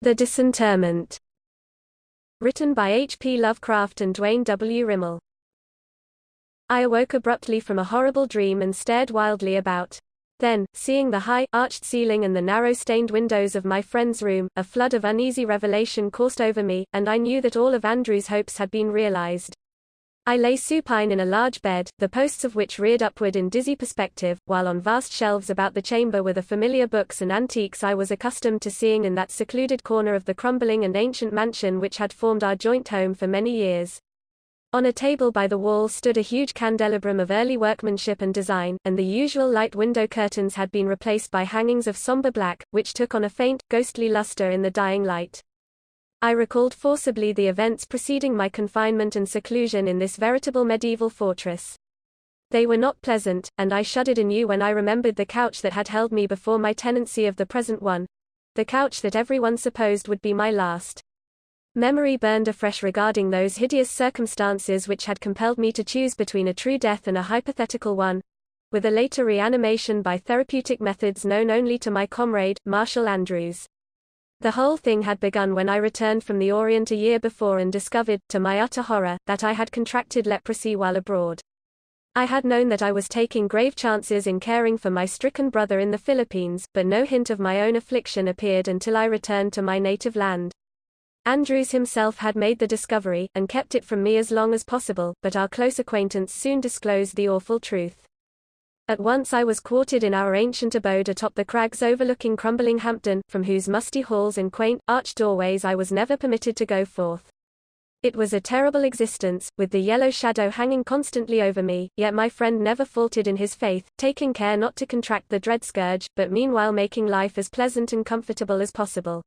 The Disinterment. Written by H.P. Lovecraft and Duane W. Rimel. I awoke abruptly from a horrible dream and stared wildly about. Then, seeing the high, arched ceiling and the narrow stained windows of my friend's room, a flood of uneasy revelation coursed over me, and I knew that all of Andrew's hopes had been realized. I lay supine in a large bed, the posts of which reared upward in dizzy perspective, while on vast shelves about the chamber were the familiar books and antiques I was accustomed to seeing in that secluded corner of the crumbling and ancient mansion which had formed our joint home for many years. On a table by the wall stood a huge candelabrum of early workmanship and design, and the usual light window curtains had been replaced by hangings of somber black, which took on a faint, ghostly luster in the dying light. I recalled forcibly the events preceding my confinement and seclusion in this veritable medieval fortress. They were not pleasant, and I shuddered anew when I remembered the couch that had held me before my tenancy of the present one, the couch that everyone supposed would be my last. Memory burned afresh regarding those hideous circumstances which had compelled me to choose between a true death and a hypothetical one, with a later reanimation by therapeutic methods known only to my comrade, Marshall Andrews. The whole thing had begun when I returned from the Orient a year before and discovered, to my utter horror, that I had contracted leprosy while abroad. I had known that I was taking grave chances in caring for my stricken brother in the Philippines, but no hint of my own affliction appeared until I returned to my native land. Andrews himself had made the discovery, and kept it from me as long as possible, but our close acquaintance soon disclosed the awful truth. At once I was quartered in our ancient abode atop the crags overlooking crumbling Hampton, from whose musty halls and quaint, arched doorways I was never permitted to go forth. It was a terrible existence, with the yellow shadow hanging constantly over me, yet my friend never faltered in his faith, taking care not to contract the dread scourge, but meanwhile making life as pleasant and comfortable as possible.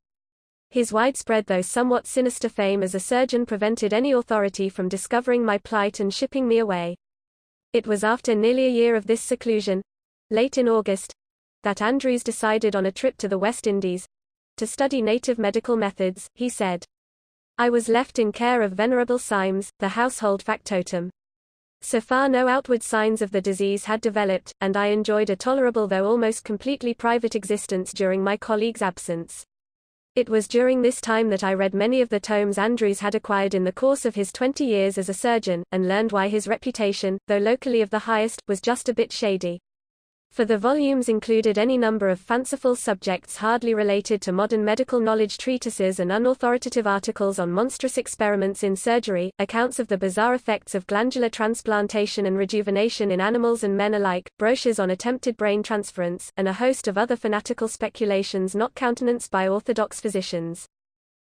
His widespread though somewhat sinister fame as a surgeon prevented any authority from discovering my plight and shipping me away. It was after nearly a year of this seclusion, late in August, that Andrews decided on a trip to the West Indies, to study native medical methods, he said. I was left in care of Venerable Symes, the household factotum. So far no outward signs of the disease had developed, and I enjoyed a tolerable though almost completely private existence during my colleague's absence. It was during this time that I read many of the tomes Andrews had acquired in the course of his 20 years as a surgeon, and learned why his reputation, though locally of the highest, was just a bit shady. For the volumes included any number of fanciful subjects hardly related to modern medical knowledge, treatises and unauthoritative articles on monstrous experiments in surgery, accounts of the bizarre effects of glandular transplantation and rejuvenation in animals and men alike, brochures on attempted brain transference, and a host of other fanatical speculations not countenanced by orthodox physicians.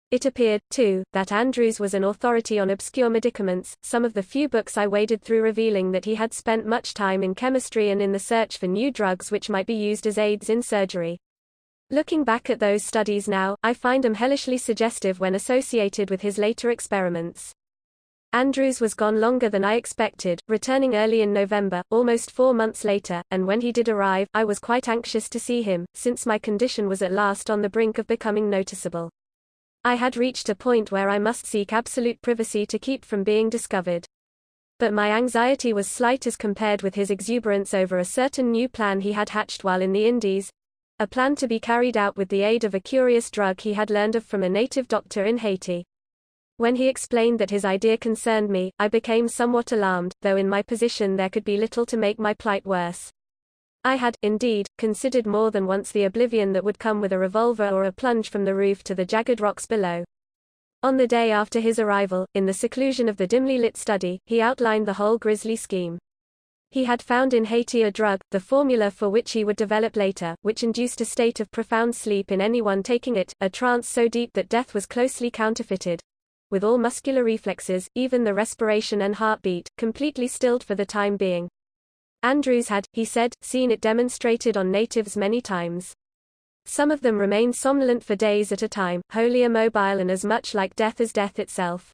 It appeared, too, that Andrews was an authority on obscure medicaments, some of the few books I waded through revealing that he had spent much time in chemistry and in the search for new drugs which might be used as aids in surgery. Looking back at those studies now, I find them hellishly suggestive when associated with his later experiments. Andrews was gone longer than I expected, returning early in November, almost 4 months later, and when he did arrive, I was quite anxious to see him, since my condition was at last on the brink of becoming noticeable. I had reached a point where I must seek absolute privacy to keep from being discovered. But my anxiety was slight as compared with his exuberance over a certain new plan he had hatched while in the Indies, a plan to be carried out with the aid of a curious drug he had learned of from a native doctor in Haiti. When he explained that his idea concerned me, I became somewhat alarmed, though in my position there could be little to make my plight worse. I had, indeed, considered more than once the oblivion that would come with a revolver or a plunge from the roof to the jagged rocks below. On the day after his arrival, in the seclusion of the dimly lit study, he outlined the whole grisly scheme. He had found in Haiti a drug, the formula for which he would develop later, which induced a state of profound sleep in anyone taking it, a trance so deep that death was closely counterfeited, with all muscular reflexes, even the respiration and heartbeat, completely stilled for the time being. Andrews had, he said, seen it demonstrated on natives many times. Some of them remained somnolent for days at a time, wholly immobile and as much like death as death itself.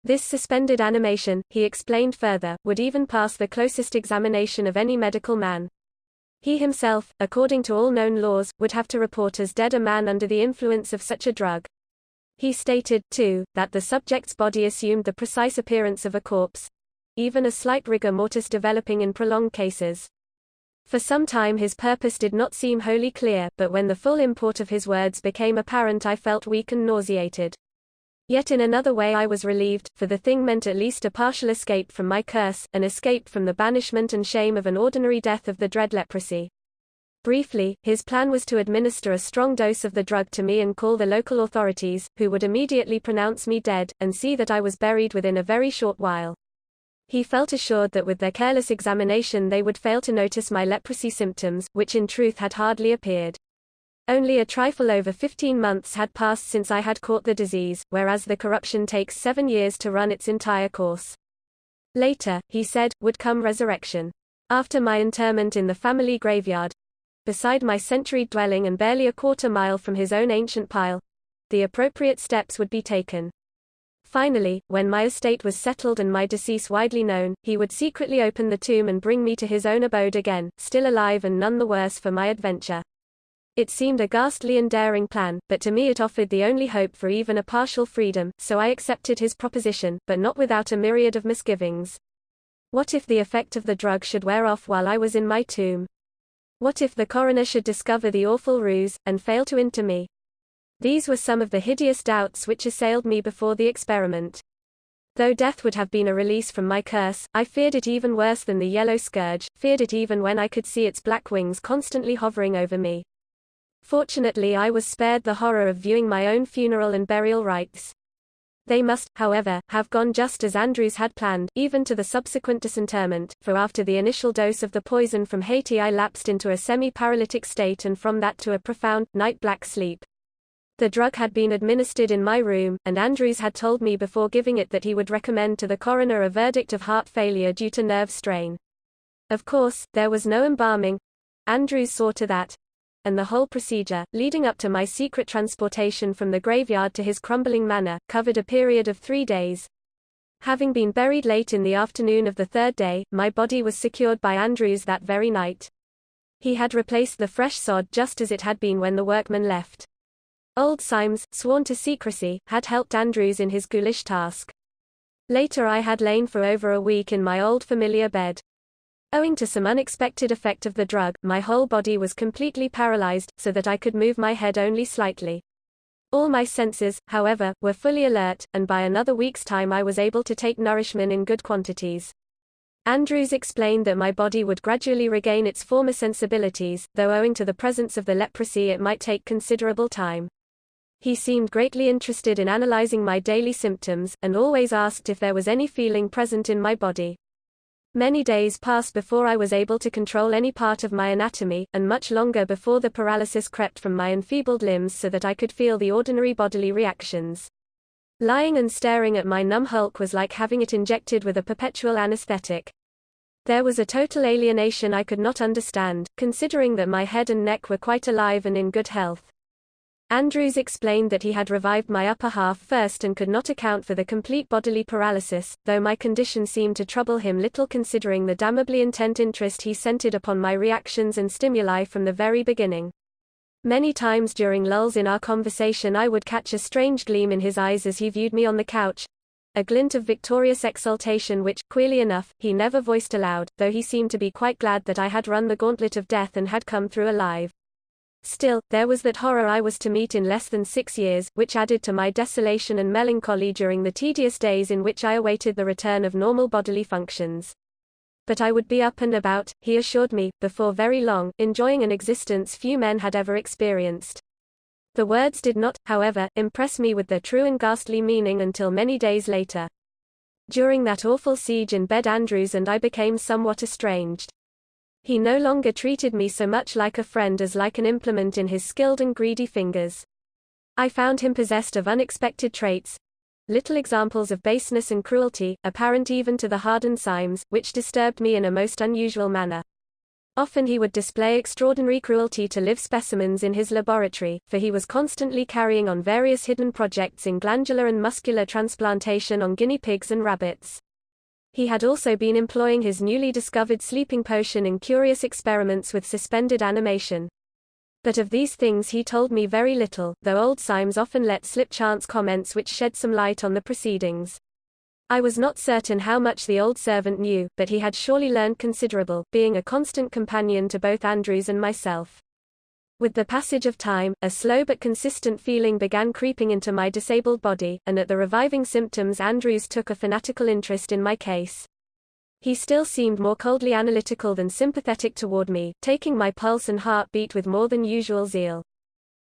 This suspended animation, he explained further, would even pass the closest examination of any medical man. He himself, according to all known laws, would have to report as dead a man under the influence of such a drug. He stated, too, that the subject's body assumed the precise appearance of a corpse, even a slight rigor mortis developing in prolonged cases. For some time his purpose did not seem wholly clear, but when the full import of his words became apparent I felt weak and nauseated. Yet in another way I was relieved, for the thing meant at least a partial escape from my curse, an escape from the banishment and shame of an ordinary death of the dread leprosy. Briefly, his plan was to administer a strong dose of the drug to me and call the local authorities, who would immediately pronounce me dead, and see that I was buried within a very short while. He felt assured that with their careless examination they would fail to notice my leprosy symptoms, which in truth had hardly appeared. Only a trifle over 15 months had passed since I had caught the disease, whereas the corruption takes 7 years to run its entire course. Later, he said, would come resurrection. After my interment in the family graveyard, beside my centuried dwelling and barely a quarter-mile from his own ancient pile, the appropriate steps would be taken. Finally, when my estate was settled and my decease widely known, he would secretly open the tomb and bring me to his own abode again, still alive and none the worse for my adventure. It seemed a ghastly and daring plan, but to me it offered the only hope for even a partial freedom, so I accepted his proposition, but not without a myriad of misgivings. What if the effect of the drug should wear off while I was in my tomb? What if the coroner should discover the awful ruse, and fail to inter me? These were some of the hideous doubts which assailed me before the experiment. Though death would have been a release from my curse, I feared it even worse than the yellow scourge, feared it even when I could see its black wings constantly hovering over me. Fortunately I was spared the horror of viewing my own funeral and burial rites. They must, however, have gone just as Andrews had planned, even to the subsequent disinterment, for after the initial dose of the poison from Haiti I lapsed into a semi-paralytic state and from that to a profound, night-black sleep. The drug had been administered in my room, and Andrews had told me before giving it that he would recommend to the coroner a verdict of heart failure due to nerve strain. Of course, there was no embalming. Andrews saw to that. And the whole procedure, leading up to my secret transportation from the graveyard to his crumbling manor, covered a period of 3 days. Having been buried late in the afternoon of the 3rd day, my body was secured by Andrews that very night. He had replaced the fresh sod just as it had been when the workmen left. Old Symes, sworn to secrecy, had helped Andrews in his ghoulish task. Later I had lain for over a week in my old familiar bed. Owing to some unexpected effect of the drug, my whole body was completely paralyzed, so that I could move my head only slightly. All my senses, however, were fully alert, and by another week's time I was able to take nourishment in good quantities. Andrews explained that my body would gradually regain its former sensibilities, though owing to the presence of the leprosy it might take considerable time. He seemed greatly interested in analyzing my daily symptoms, and always asked if there was any feeling present in my body. Many days passed before I was able to control any part of my anatomy, and much longer before the paralysis crept from my enfeebled limbs so that I could feel the ordinary bodily reactions. Lying and staring at my numb hulk was like having it injected with a perpetual anesthetic. There was a total alienation I could not understand, considering that my head and neck were quite alive and in good health. Andrews explained that he had revived my upper half first and could not account for the complete bodily paralysis, though my condition seemed to trouble him little considering the damnably intent interest he centered upon my reactions and stimuli from the very beginning. Many times during lulls in our conversation I would catch a strange gleam in his eyes as he viewed me on the couch, a glint of victorious exultation which, queerly enough, he never voiced aloud, though he seemed to be quite glad that I had run the gauntlet of death and had come through alive. Still, there was that horror I was to meet in less than 6 years, which added to my desolation and melancholy during the tedious days in which I awaited the return of normal bodily functions. But I would be up and about, he assured me, before very long, enjoying an existence few men had ever experienced. The words did not, however, impress me with their true and ghastly meaning until many days later. During that awful siege in bed Andrews and I became somewhat estranged. He no longer treated me so much like a friend as like an implement in his skilled and greedy fingers. I found him possessed of unexpected traits, little examples of baseness and cruelty, apparent even to the hardened Symes, which disturbed me in a most unusual manner. Often he would display extraordinary cruelty to live specimens in his laboratory, for he was constantly carrying on various hidden projects in glandular and muscular transplantation on guinea pigs and rabbits. He had also been employing his newly discovered sleeping potion in curious experiments with suspended animation. But of these things he told me very little, though old Symes often let slip chance comments which shed some light on the proceedings. I was not certain how much the old servant knew, but he had surely learned considerable, being a constant companion to both Andrews and myself. With the passage of time, a slow but consistent feeling began creeping into my disabled body, and at the reviving symptoms Andrews took a fanatical interest in my case. He still seemed more coldly analytical than sympathetic toward me, taking my pulse and heartbeat with more than usual zeal.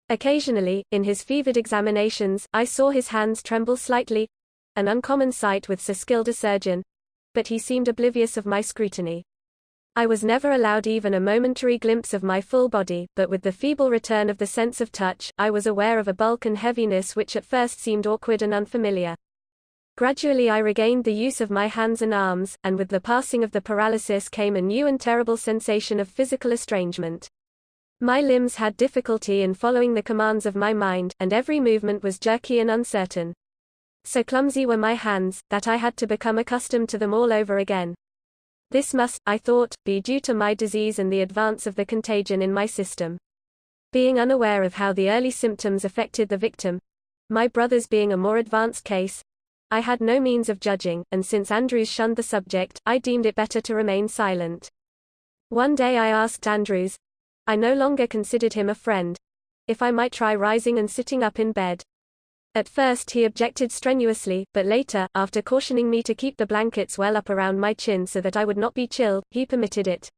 Occasionally, in his fevered examinations, I saw his hands tremble slightly, an uncommon sight with so skilled a surgeon, but he seemed oblivious of my scrutiny. I was never allowed even a momentary glimpse of my full body, but with the feeble return of the sense of touch, I was aware of a bulk and heaviness which at first seemed awkward and unfamiliar. Gradually I regained the use of my hands and arms, and with the passing of the paralysis came a new and terrible sensation of physical estrangement. My limbs had difficulty in following the commands of my mind, and every movement was jerky and uncertain. So clumsy were my hands, that I had to become accustomed to them all over again. This must, I thought, be due to my disease and the advance of the contagion in my system. Being unaware of how the early symptoms affected the victim, my brother's being a more advanced case, I had no means of judging, and since Andrews shunned the subject, I deemed it better to remain silent. One day I asked Andrews, I no longer considered him a friend, if I might try rising and sitting up in bed. At first he objected strenuously, but later, after cautioning me to keep the blankets well up around my chin so that I would not be chilled, he permitted it.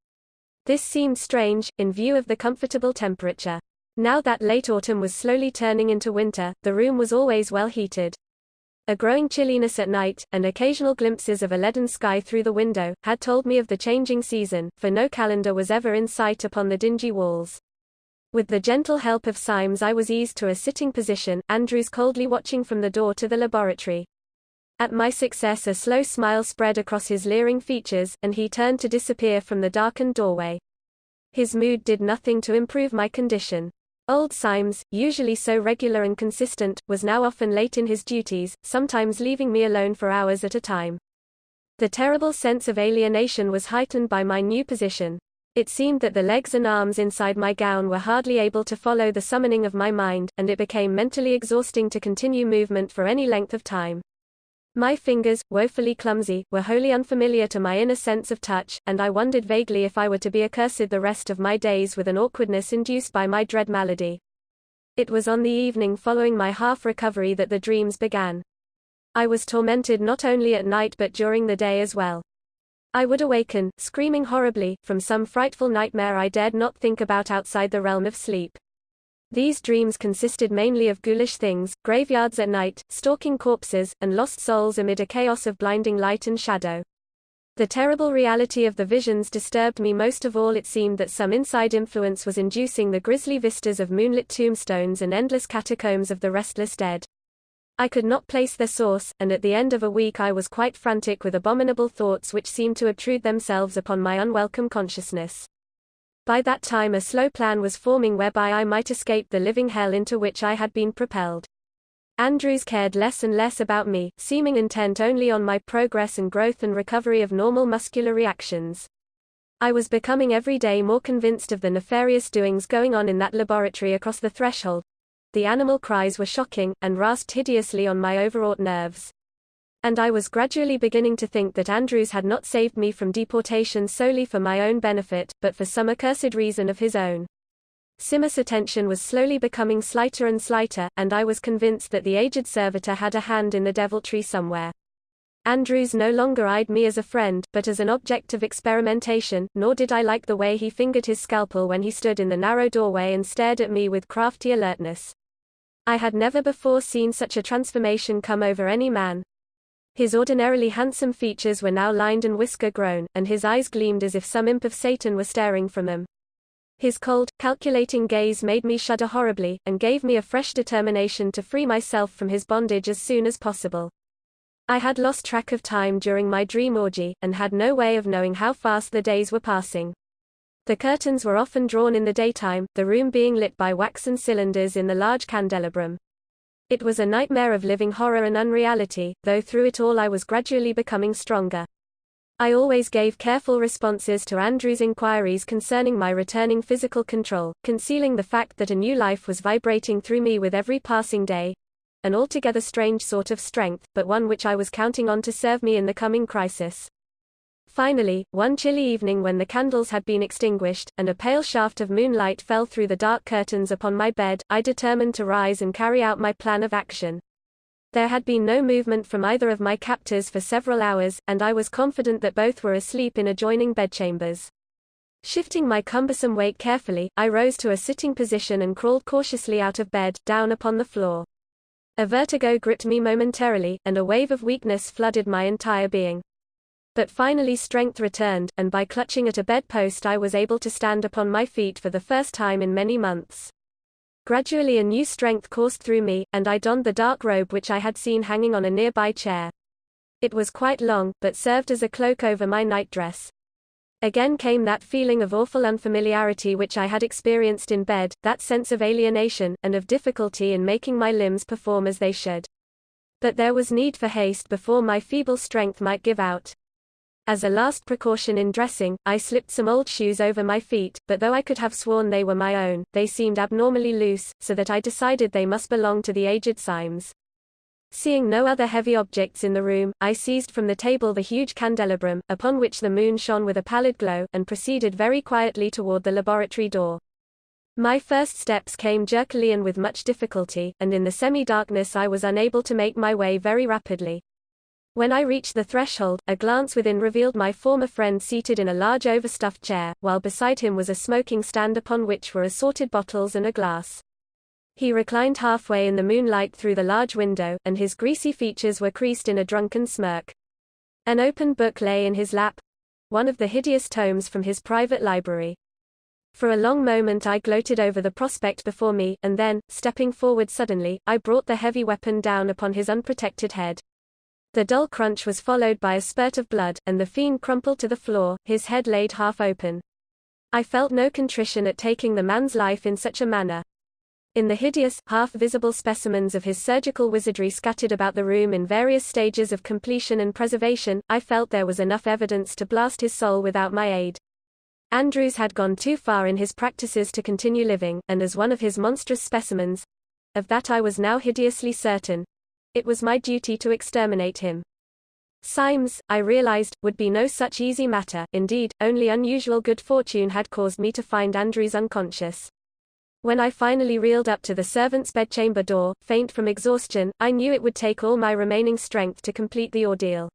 This seemed strange, in view of the comfortable temperature. Now that late autumn was slowly turning into winter, the room was always well heated. A growing chilliness at night, and occasional glimpses of a leaden sky through the window, had told me of the changing season, for no calendar was ever in sight upon the dingy walls. With the gentle help of Symes I was eased to a sitting position, Andrews coldly watching from the door to the laboratory. At my success a slow smile spread across his leering features, and he turned to disappear from the darkened doorway. His mood did nothing to improve my condition. Old Symes, usually so regular and consistent, was now often late in his duties, sometimes leaving me alone for hours at a time. The terrible sense of alienation was heightened by my new position. It seemed that the legs and arms inside my gown were hardly able to follow the summoning of my mind, and it became mentally exhausting to continue movement for any length of time. My fingers, woefully clumsy, were wholly unfamiliar to my inner sense of touch, and I wondered vaguely if I were to be accursed the rest of my days with an awkwardness induced by my dread malady. It was on the evening following my half-recovery that the dreams began. I was tormented not only at night but during the day as well. I would awaken, screaming horribly, from some frightful nightmare I dared not think about outside the realm of sleep. These dreams consisted mainly of ghoulish things, graveyards at night, stalking corpses, and lost souls amid a chaos of blinding light and shadow. The terrible reality of the visions disturbed me most of all. It seemed that some inside influence was inducing the grisly vistas of moonlit tombstones and endless catacombs of the restless dead. I could not place their source, and at the end of a week I was quite frantic with abominable thoughts which seemed to obtrude themselves upon my unwelcome consciousness. By that time a slow plan was forming whereby I might escape the living hell into which I had been propelled. Andrews cared less and less about me, seeming intent only on my progress and growth and recovery of normal muscular reactions. I was becoming every day more convinced of the nefarious doings going on in that laboratory across the threshold. The animal cries were shocking, and rasped hideously on my overwrought nerves. And I was gradually beginning to think that Andrews had not saved me from deportation solely for my own benefit, but for some accursed reason of his own. Simmus' attention was slowly becoming slighter and slighter, and I was convinced that the aged servitor had a hand in the deviltry somewhere. Andrews no longer eyed me as a friend, but as an object of experimentation, nor did I like the way he fingered his scalpel when he stood in the narrow doorway and stared at me with crafty alertness. I had never before seen such a transformation come over any man. His ordinarily handsome features were now lined and whisker-grown, and his eyes gleamed as if some imp of Satan were staring from them. His cold, calculating gaze made me shudder horribly, and gave me a fresh determination to free myself from his bondage as soon as possible. I had lost track of time during my dream orgy, and had no way of knowing how fast the days were passing. The curtains were often drawn in the daytime, the room being lit by waxen cylinders in the large candelabrum. It was a nightmare of living horror and unreality, though through it all I was gradually becoming stronger. I always gave careful responses to Andrew's inquiries concerning my returning physical control, concealing the fact that a new life was vibrating through me with every passing day. an altogether strange sort of strength, but one which I was counting on to serve me in the coming crisis. Finally, one chilly evening when the candles had been extinguished, and a pale shaft of moonlight fell through the dark curtains upon my bed, I determined to rise and carry out my plan of action. There had been no movement from either of my captors for several hours, and I was confident that both were asleep in adjoining bedchambers. Shifting my cumbersome weight carefully, I rose to a sitting position and crawled cautiously out of bed, down upon the floor. A vertigo gripped me momentarily, and a wave of weakness flooded my entire being. But finally strength returned, and by clutching at a bedpost I was able to stand upon my feet for the first time in many months. Gradually a new strength coursed through me, and I donned the dark robe which I had seen hanging on a nearby chair. It was quite long, but served as a cloak over my nightdress. Again came that feeling of awful unfamiliarity which I had experienced in bed, that sense of alienation, and of difficulty in making my limbs perform as they should. But there was need for haste before my feeble strength might give out. As a last precaution in dressing, I slipped some old shoes over my feet, but though I could have sworn they were my own, they seemed abnormally loose, so that I decided they must belong to the aged Symes. Seeing no other heavy objects in the room, I seized from the table the huge candelabrum, upon which the moon shone with a pallid glow, and proceeded very quietly toward the laboratory door. My first steps came jerkily and with much difficulty, and in the semi-darkness I was unable to make my way very rapidly. When I reached the threshold, a glance within revealed my former friend seated in a large overstuffed chair, while beside him was a smoking stand upon which were assorted bottles and a glass. He reclined halfway in the moonlight through the large window, and his greasy features were creased in a drunken smirk. An open book lay in his lap, one of the hideous tomes from his private library. For a long moment I gloated over the prospect before me, and then, stepping forward suddenly, I brought the heavy weapon down upon his unprotected head. The dull crunch was followed by a spurt of blood, and the fiend crumpled to the floor, his head laid half open. I felt no contrition at taking the man's life in such a manner. In the hideous, half-visible specimens of his surgical wizardry scattered about the room in various stages of completion and preservation, I felt there was enough evidence to blast his soul without my aid. Andrews had gone too far in his practices to continue living, and as one of his monstrous specimens—of that I was now hideously certain, it was my duty to exterminate him. Symes, I realized, would be no such easy matter. Indeed, only unusual good fortune had caused me to find Andrews unconscious. When I finally reeled up to the servants' bedchamber door, faint from exhaustion, I knew it would take all my remaining strength to complete the ordeal.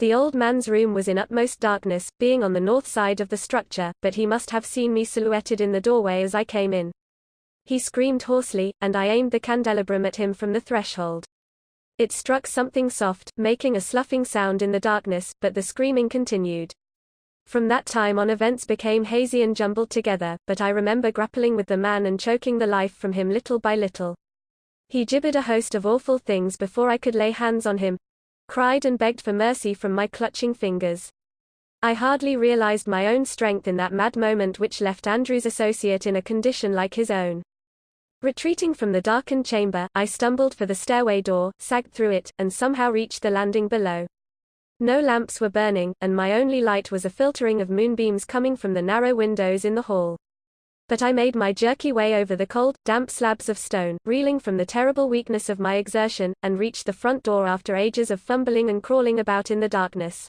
The old man's room was in utmost darkness, being on the north side of the structure, but he must have seen me silhouetted in the doorway as I came in. He screamed hoarsely, and I aimed the candelabrum at him from the threshold. It struck something soft, making a sloughing sound in the darkness, but the screaming continued. From that time on events became hazy and jumbled together, but I remember grappling with the man and choking the life from him little by little. He gibbered a host of awful things before I could lay hands on him, cried and begged for mercy from my clutching fingers. I hardly realized my own strength in that mad moment which left Andrew's associate in a condition like his own. Retreating from the darkened chamber, I stumbled for the stairway door, sagged through it, and somehow reached the landing below. No lamps were burning, and my only light was a filtering of moonbeams coming from the narrow windows in the hall. But I made my jerky way over the cold, damp slabs of stone, reeling from the terrible weakness of my exertion, and reached the front door after ages of fumbling and crawling about in the darkness.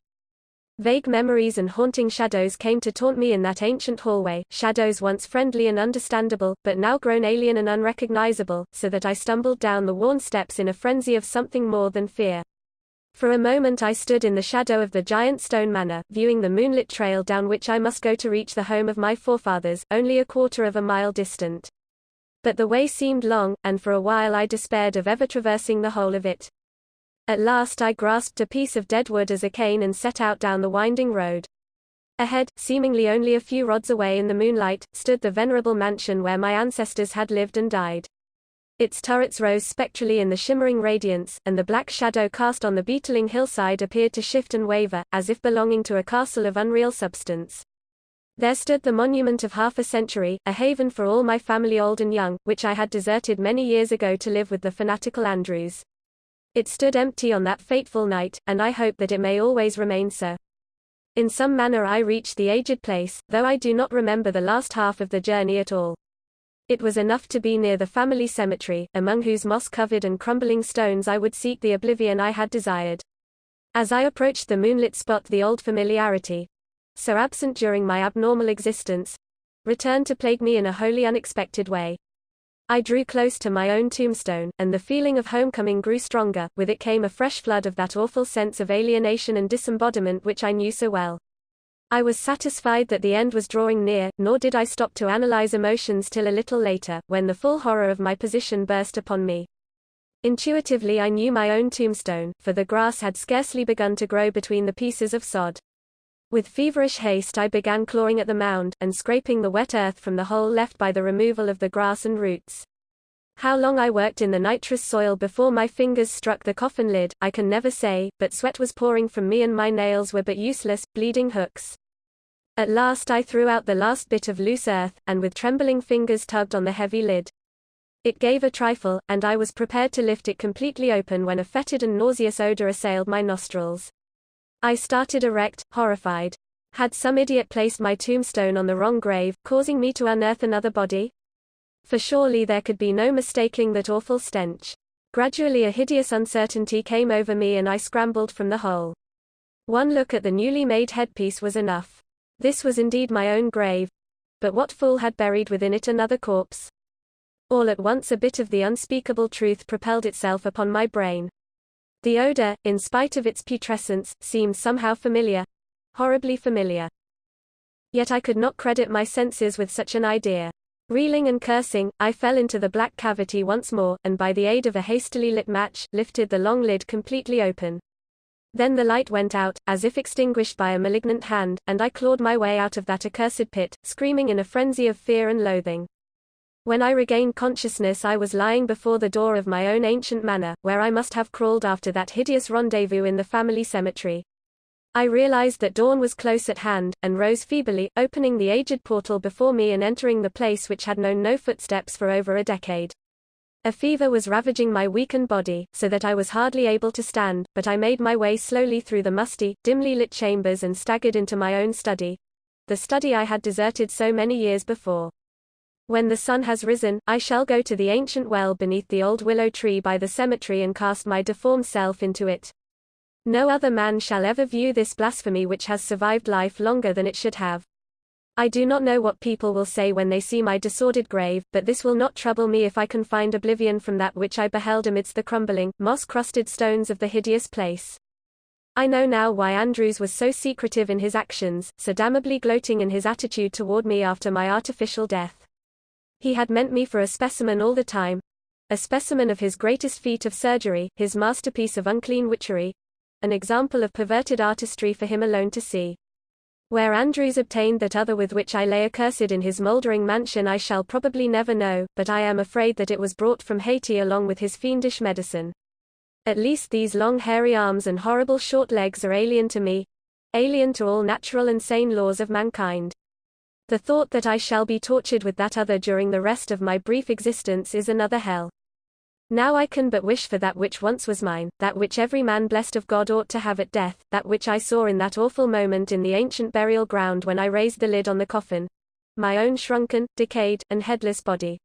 Vague memories and haunting shadows came to taunt me in that ancient hallway, shadows once friendly and understandable, but now grown alien and unrecognizable, so that I stumbled down the worn steps in a frenzy of something more than fear. For a moment I stood in the shadow of the giant stone manor, viewing the moonlit trail down which I must go to reach the home of my forefathers, only a quarter of a mile distant. But the way seemed long, and for a while I despaired of ever traversing the whole of it. At last I grasped a piece of dead wood as a cane and set out down the winding road. Ahead, seemingly only a few rods away in the moonlight, stood the venerable mansion where my ancestors had lived and died. Its turrets rose spectrally in the shimmering radiance, and the black shadow cast on the beetling hillside appeared to shift and waver, as if belonging to a castle of unreal substance. There stood the monument of half a century, a haven for all my family old and young, which I had deserted many years ago to live with the fanatical Andrews. It stood empty on that fateful night, and I hope that it may always remain so. In some manner I reached the aged place, though I do not remember the last half of the journey at all. It was enough to be near the family cemetery, among whose moss-covered and crumbling stones I would seek the oblivion I had desired. As I approached the moonlit spot, the old familiarity, so absent during my abnormal existence, returned to plague me in a wholly unexpected way. I drew close to my own tombstone, and the feeling of homecoming grew stronger. With it came a fresh flood of that awful sense of alienation and disembodiment which I knew so well. I was satisfied that the end was drawing near, nor did I stop to analyze emotions till a little later, when the full horror of my position burst upon me. Intuitively I knew my own tombstone, for the grass had scarcely begun to grow between the pieces of sod. With feverish haste I began clawing at the mound, and scraping the wet earth from the hole left by the removal of the grass and roots. How long I worked in the nitrous soil before my fingers struck the coffin lid, I can never say, but sweat was pouring from me and my nails were but useless, bleeding hooks. At last I threw out the last bit of loose earth, and with trembling fingers tugged on the heavy lid. It gave a trifle, and I was prepared to lift it completely open when a fetid and nauseous odor assailed my nostrils. I started erect, horrified. Had some idiot placed my tombstone on the wrong grave, causing me to unearth another body? For surely there could be no mistaking that awful stench. Gradually a hideous uncertainty came over me and I scrambled from the hole. One look at the newly made headpiece was enough. This was indeed my own grave. But what fool had buried within it another corpse? All at once a bit of the unspeakable truth propelled itself upon my brain. The odor, in spite of its putrescence, seemed somehow familiar. Horribly familiar. Yet I could not credit my senses with such an idea. Reeling and cursing, I fell into the black cavity once more, and by the aid of a hastily lit match, lifted the long lid completely open. Then the light went out, as if extinguished by a malignant hand, and I clawed my way out of that accursed pit, screaming in a frenzy of fear and loathing. When I regained consciousness I was lying before the door of my own ancient manor, where I must have crawled after that hideous rendezvous in the family cemetery. I realized that dawn was close at hand, and rose feebly, opening the aged portal before me and entering the place which had known no footsteps for over a decade. A fever was ravaging my weakened body, so that I was hardly able to stand, but I made my way slowly through the musty, dimly lit chambers and staggered into my own study. The study I had deserted so many years before. When the sun has risen, I shall go to the ancient well beneath the old willow tree by the cemetery and cast my deformed self into it. No other man shall ever view this blasphemy which has survived life longer than it should have. I do not know what people will say when they see my disordered grave, but this will not trouble me if I can find oblivion from that which I beheld amidst the crumbling, moss-crusted stones of the hideous place. I know now why Andrews was so secretive in his actions, so damnably gloating in his attitude toward me after my artificial death. He had meant me for a specimen all the time. A specimen of his greatest feat of surgery, his masterpiece of unclean witchery. An example of perverted artistry for him alone to see. Where Andrews obtained that other with which I lay accursed in his mouldering mansion I shall probably never know, but I am afraid that it was brought from Haiti along with his fiendish medicine. At least these long hairy arms and horrible short legs are alien to me. Alien to all natural and sane laws of mankind. The thought that I shall be tortured with that other during the rest of my brief existence is another hell. Now I can but wish for that which once was mine, that which every man blessed of God ought to have at death, that which I saw in that awful moment in the ancient burial ground when I raised the lid on the coffin. My own shrunken, decayed, and headless body.